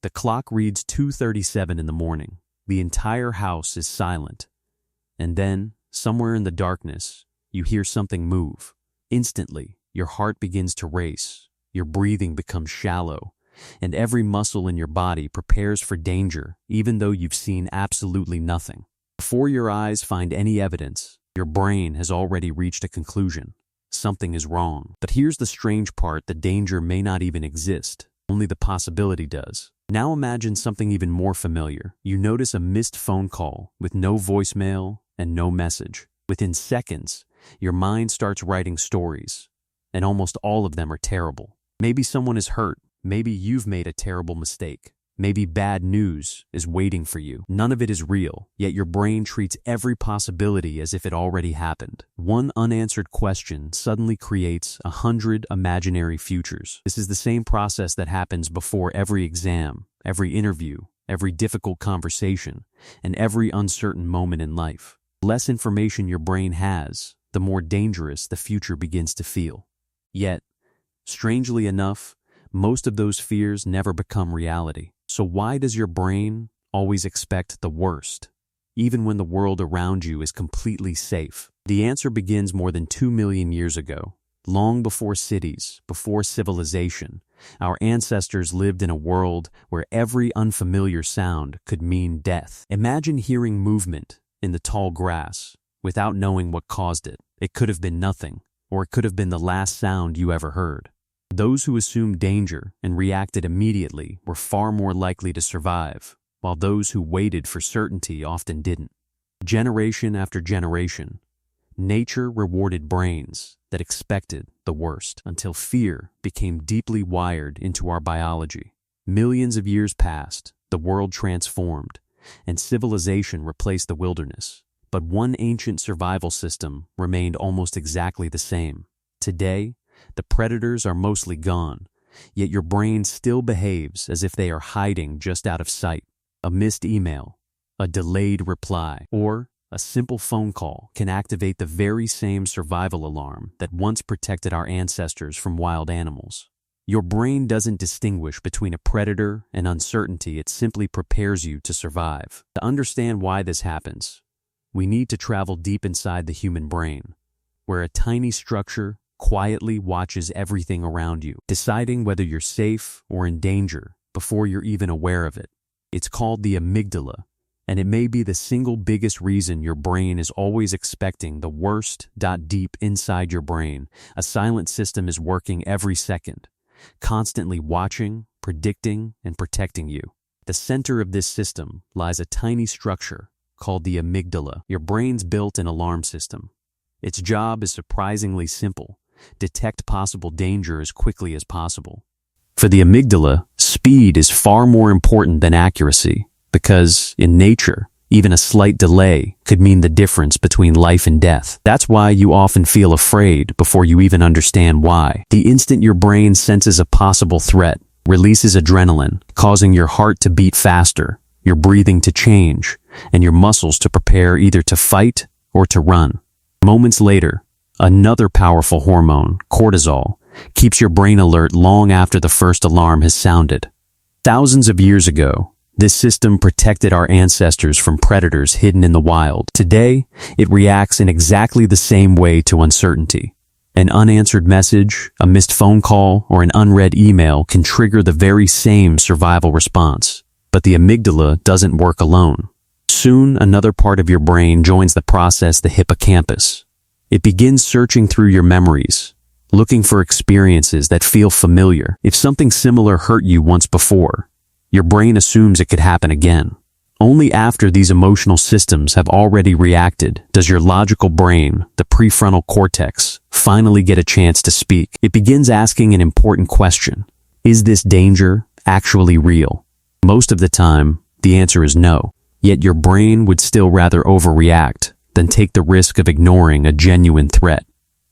The clock reads 2:37 in the morning. The entire house is silent. And then, somewhere in the darkness, you hear something move. Instantly, your heart begins to race, your breathing becomes shallow, and every muscle in your body prepares for danger, even though you've seen absolutely nothing. Before your eyes find any evidence, your brain has already reached a conclusion. Something is wrong. But here's the strange part: the danger may not even exist. Only the possibility does. Now imagine something even more familiar. You notice a missed phone call with no voicemail and no message. Within seconds, your mind starts writing stories, and almost all of them are terrible. Maybe someone is hurt. Maybe you've made a terrible mistake. Maybe bad news is waiting for you. None of it is real, yet your brain treats every possibility as if it already happened. One unanswered question suddenly creates 100 imaginary futures. This is the same process that happens before every exam, every interview, every difficult conversation, and every uncertain moment in life. The less information your brain has, the more dangerous the future begins to feel. Yet, strangely enough, most of those fears never become reality. So why does your brain always expect the worst, even when the world around you is completely safe? The answer begins more than 2 million years ago. Long before cities, before civilization, our ancestors lived in a world where every unfamiliar sound could mean death. Imagine hearing movement in the tall grass without knowing what caused it. It could have been nothing, or it could have been the last sound you ever heard. Those who assumed danger and reacted immediately were far more likely to survive, while those who waited for certainty often didn't. Generation after generation, nature rewarded brains that expected the worst until fear became deeply wired into our biology. Millions of years passed, the world transformed, and civilization replaced the wilderness. But one ancient survival system remained almost exactly the same. Today, the predators are mostly gone, yet your brain still behaves as if they are hiding just out of sight. A missed email, a delayed reply, or a simple phone call can activate the very same survival alarm that once protected our ancestors from wild animals. Your brain doesn't distinguish between a predator and uncertainty, it simply prepares you to survive. To understand why this happens, we need to travel deep inside the human brain, where a tiny structure quietly watches everything around you, deciding whether you're safe or in danger before you're even aware of it. It's called the amygdala, and it may be the single biggest reason your brain is always expecting the worst. Deep inside your brain, a silent system is working every second, constantly watching, predicting, and protecting you. At the center of this system lies a tiny structure called the amygdala, your brain's built-in alarm system. Its job is surprisingly simple: detect possible danger as quickly as possible. For the amygdala, speed is far more important than accuracy, because, in nature, even a slight delay could mean the difference between life and death. That's why you often feel afraid before you even understand why. The instant your brain senses a possible threat, releases adrenaline, causing your heart to beat faster, your breathing to change, and your muscles to prepare either to fight or to run. Moments later, another powerful hormone, cortisol, keeps your brain alert long after the first alarm has sounded. Thousands of years ago, this system protected our ancestors from predators hidden in the wild. Today, it reacts in exactly the same way to uncertainty. An unanswered message, a missed phone call, or an unread email can trigger the very same survival response. But the amygdala doesn't work alone. Soon, another part of your brain joins the process, the hippocampus. It begins searching through your memories, looking for experiences that feel familiar. If something similar hurt you once before, your brain assumes it could happen again. Only after these emotional systems have already reacted does your logical brain, the prefrontal cortex, finally get a chance to speak. It begins asking an important question: is this danger actually real? Most of the time, the answer is no. Yet your brain would still rather overreact than take the risk of ignoring a genuine threat.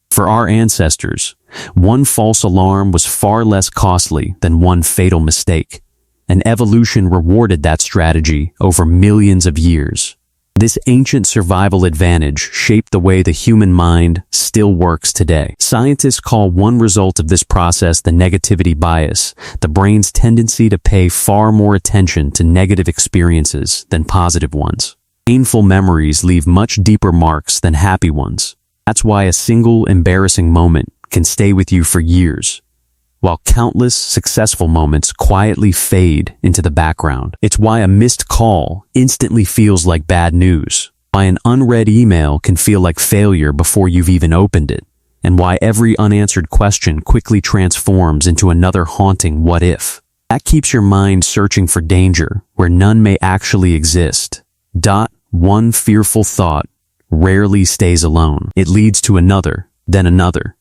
For our ancestors, one false alarm was far less costly than one fatal mistake, and evolution rewarded that strategy over millions of years. This ancient survival advantage shaped the way the human mind still works today. Scientists call one result of this process the negativity bias, the brain's tendency to pay far more attention to negative experiences than positive ones. Painful memories leave much deeper marks than happy ones. That's why a single embarrassing moment can stay with you for years, while countless successful moments quietly fade into the background. It's why a missed call instantly feels like bad news, why an unread email can feel like failure before you've even opened it, and why every unanswered question quickly transforms into another haunting what if. That keeps your mind searching for danger where none may actually exist. One fearful thought rarely stays alone. It leads to another, then another,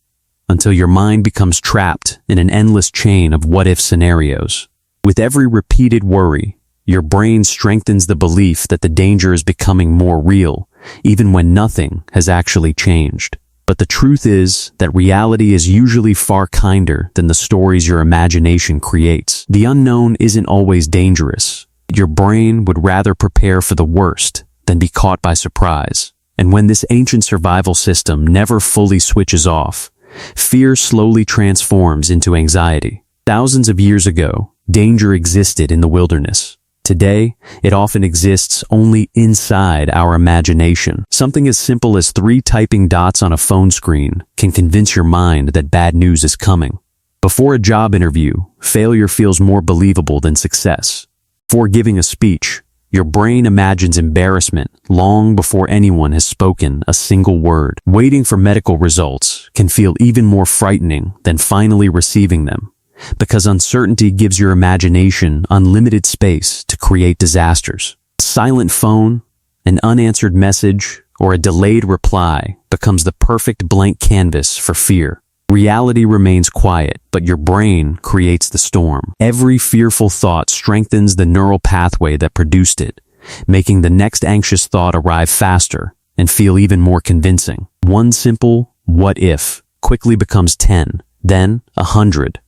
until your mind becomes trapped in an endless chain of what-if scenarios. With every repeated worry, your brain strengthens the belief that the danger is becoming more real, even when nothing has actually changed. But the truth is that reality is usually far kinder than the stories your imagination creates. The unknown isn't always dangerous. Your brain would rather prepare for the worst than be caught by surprise. And when this ancient survival system never fully switches off, fear slowly transforms into anxiety. Thousands of years ago, danger existed in the wilderness. Today, it often exists only inside our imagination. Something as simple as 3 typing dots on a phone screen can convince your mind that bad news is coming. Before a job interview, failure feels more believable than success. Before giving a speech, your brain imagines embarrassment long before anyone has spoken a single word. Waiting for medical results can feel even more frightening than finally receiving them, because uncertainty gives your imagination unlimited space to create disasters. A silent phone, an unanswered message, or a delayed reply becomes the perfect blank canvas for fear. Reality remains quiet, but your brain creates the storm. Every fearful thought strengthens the neural pathway that produced it, making the next anxious thought arrive faster and feel even more convincing. One simple "what if" quickly becomes 10, then 100,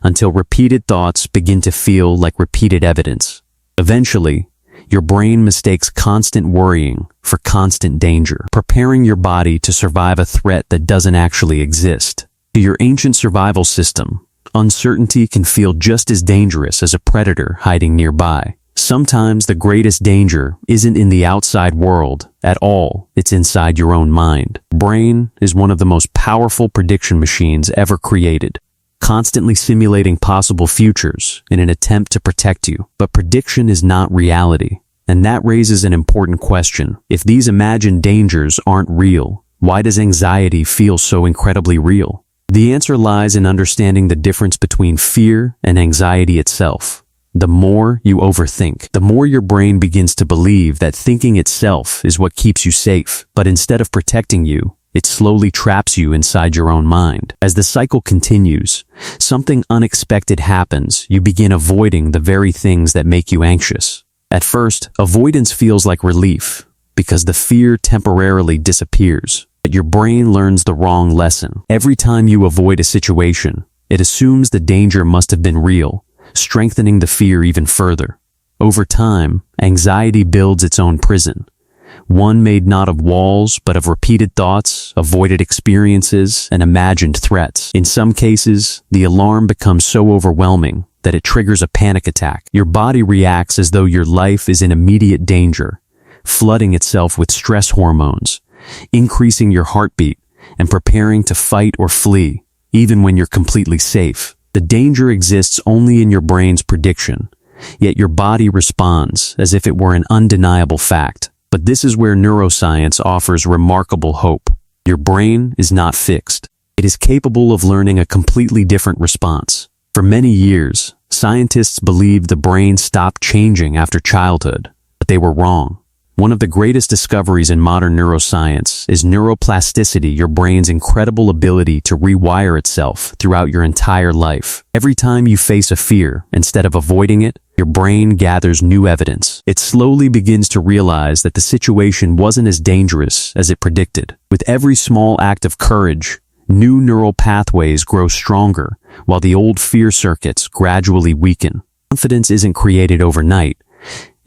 until repeated thoughts begin to feel like repeated evidence. Eventually, your brain mistakes constant worrying for constant danger, preparing your body to survive a threat that doesn't actually exist. To your ancient survival system, uncertainty can feel just as dangerous as a predator hiding nearby. Sometimes the greatest danger isn't in the outside world at all, it's inside your own mind. The brain is one of the most powerful prediction machines ever created, constantly simulating possible futures in an attempt to protect you. But prediction is not reality, and that raises an important question. If these imagined dangers aren't real, why does anxiety feel so incredibly real? The answer lies in understanding the difference between fear and anxiety itself. The more you overthink, the more your brain begins to believe that thinking itself is what keeps you safe. But instead of protecting you, it slowly traps you inside your own mind. As the cycle continues, something unexpected happens. You begin avoiding the very things that make you anxious. At first, avoidance feels like relief because the fear temporarily disappears. But your brain learns the wrong lesson. Every time you avoid a situation, it assumes the danger must have been real, strengthening the fear even further. Over time, anxiety builds its own prison, one made not of walls but of repeated thoughts, avoided experiences, and imagined threats. In some cases, the alarm becomes so overwhelming that it triggers a panic attack. Your body reacts as though your life is in immediate danger, flooding itself with stress hormones, increasing your heartbeat, and preparing to fight or flee, even when you're completely safe. The danger exists only in your brain's prediction, yet your body responds as if it were an undeniable fact. But this is where neuroscience offers remarkable hope. Your brain is not fixed. It is capable of learning a completely different response. For many years, scientists believed the brain stopped changing after childhood, but they were wrong. One of the greatest discoveries in modern neuroscience is neuroplasticity, your brain's incredible ability to rewire itself throughout your entire life. Every time you face a fear, instead of avoiding it, your brain gathers new evidence. It slowly begins to realize that the situation wasn't as dangerous as it predicted. With every small act of courage, new neural pathways grow stronger, while the old fear circuits gradually weaken. Confidence isn't created overnight.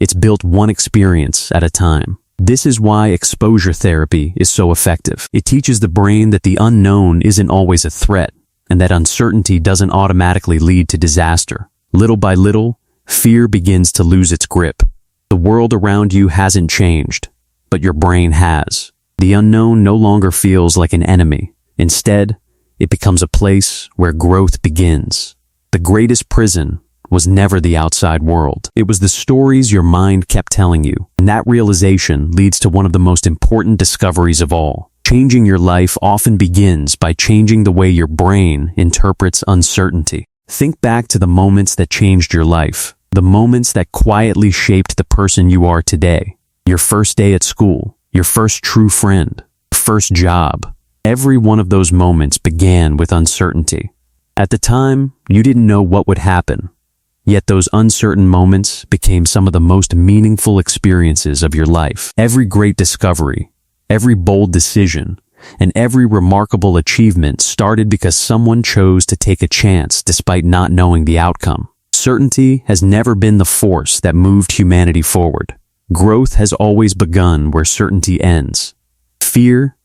It's built one experience at a time. This is why exposure therapy is so effective. It teaches the brain that the unknown isn't always a threat, and that uncertainty doesn't automatically lead to disaster. Little by little, fear begins to lose its grip. The world around you hasn't changed, but your brain has. The unknown no longer feels like an enemy. Instead, it becomes a place where growth begins. The greatest prison was never the outside world. It was the stories your mind kept telling you. And that realization leads to one of the most important discoveries of all. Changing your life often begins by changing the way your brain interprets uncertainty. Think back to the moments that changed your life, the moments that quietly shaped the person you are today. Your first day at school, your first true friend, first job. Every one of those moments began with uncertainty. At the time, you didn't know what would happen. Yet those uncertain moments became some of the most meaningful experiences of your life. Every great discovery, every bold decision, and every remarkable achievement started because someone chose to take a chance despite not knowing the outcome. Certainty has never been the force that moved humanity forward. Growth has always begun where certainty ends. Fear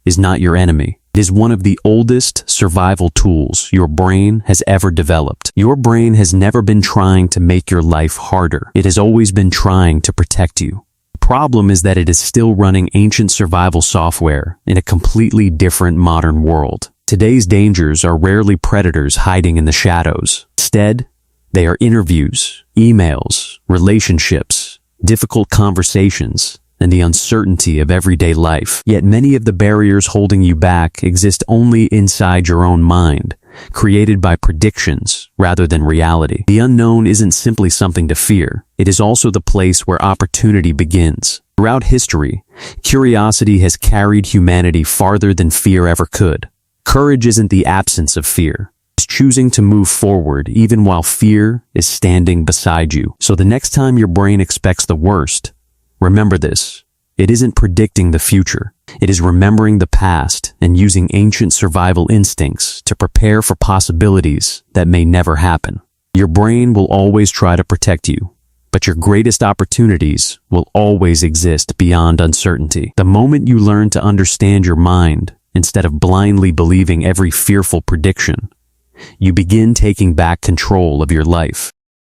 is not your enemy. It is one of the oldest survival tools your brain has ever developed. Your brain has never been trying to make your life harder. It has always been trying to protect you. The problem is that it is still running ancient survival software in a completely different modern world. Today's dangers are rarely predators hiding in the shadows. Instead, they are interviews, emails, relationships, difficult conversations, and the uncertainty of everyday life. Yet many of the barriers holding you back exist only inside your own mind, created by predictions rather than reality. The unknown isn't simply something to fear. It is also the place where opportunity begins. Throughout history, curiosity has carried humanity farther than fear ever could. Courage isn't the absence of fear. It's choosing to move forward even while fear is standing beside you. So the next time your brain expects the worst, remember this. It isn't predicting the future. It is remembering the past and using ancient survival instincts to prepare for possibilities that may never happen. Your brain will always try to protect you, but your greatest opportunities will always exist beyond uncertainty. The moment you learn to understand your mind instead of blindly believing every fearful prediction, you begin taking back control of your life.